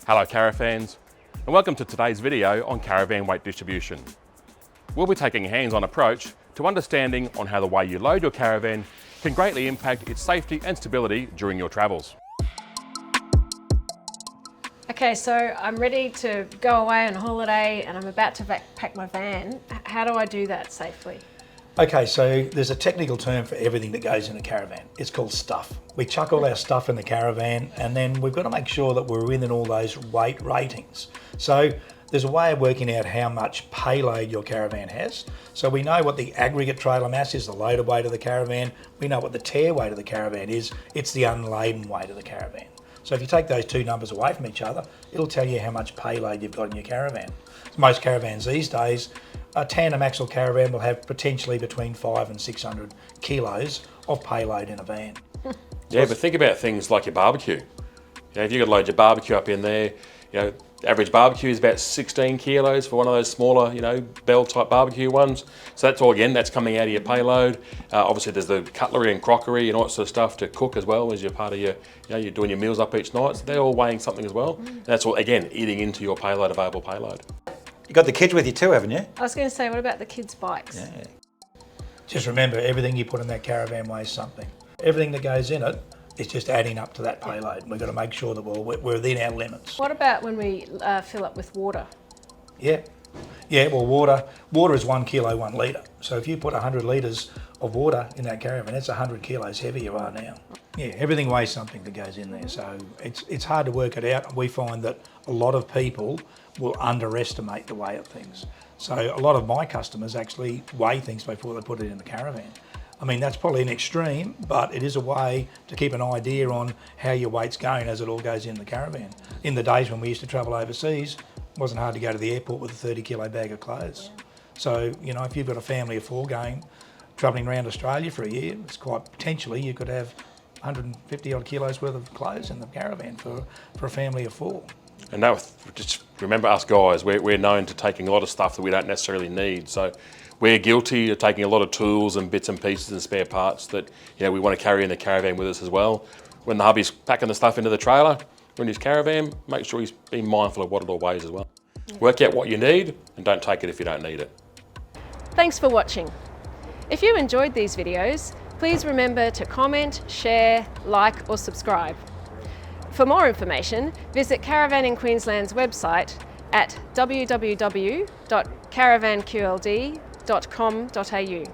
Hello caravans, and welcome to today's video on caravan weight distribution. We'll be taking a hands-on approach to understanding on how the way you load your caravan can greatly impact its safety and stability during your travels. Okay, so I'm ready to go away on holiday and I'm about to pack my van. How do I do that safely? Okay, so there's a technical term for everything that goes in a caravan. It's called stuff. We chuck all our stuff in the caravan and then we've got to make sure that we're within all those weight ratings. So there's a way of working out how much payload your caravan has. So we know what the aggregate trailer mass is, the loaded weight of the caravan. We know what the tear weight of the caravan is. It's the unladen weight of the caravan. So if you take those two numbers away from each other, it'll tell you how much payload you've got in your caravan. Most caravans these days, a tandem axle caravan will have potentially between 500 and 600 kilos of payload in a van. Yeah, but think about things like your barbecue. You know, if you could load your barbecue up in there, you know, average barbecue is about 16 kilos for one of those smaller, you know, bell type barbecue ones. So that's all, again, that's coming out of your payload. Obviously there's the cutlery and crockery and all that sort of stuff to cook as well as you're part of your, you know, you're doing your meals up each night. So they're all weighing something as well. And that's all, again, eating into your payload, available payload. You got the kids with you too, haven't you? I was going to say, what about the kids' bikes? Yeah. Just remember, everything you put in that caravan weighs something. Everything that goes in it is just adding up to that payload. We've got to make sure that we're within our limits. What about when we fill up with water? Yeah, well water is 1 kilo, 1 litre. So if you put 100 litres of water in that caravan, it's 100 kilos heavier you are now. Yeah, everything weighs something that goes in there. So it's hard to work it out. We find that a lot of people will underestimate the weight of things. So a lot of my customers actually weigh things before they put it in the caravan. I mean, that's probably an extreme, but it is a way to keep an idea on how your weight's going as it all goes in the caravan. In the days when we used to travel overseas, it wasn't hard to go to the airport with a 30 kilo bag of clothes. So, you know, if you've got a family of 4 travelling around Australia for a year, it's quite potentially you could have 150 odd kilos worth of clothes in the caravan for a family of 4. And that, just remember us guys, we're known to taking a lot of stuff that we don't necessarily need. So we're guilty of taking a lot of tools and bits and pieces and spare parts that, you know, we want to carry in the caravan with us as well. When the hubby's packing the stuff into the trailer, in his caravan, make sure he's being mindful of what it all weighs as well. Work out what you need and don't take it if you don't need it. Thanks for watching. If you enjoyed these videos, please remember to comment, share, like or subscribe. For more information, visit Caravanning Queensland's website at www.caravanqld.com.au.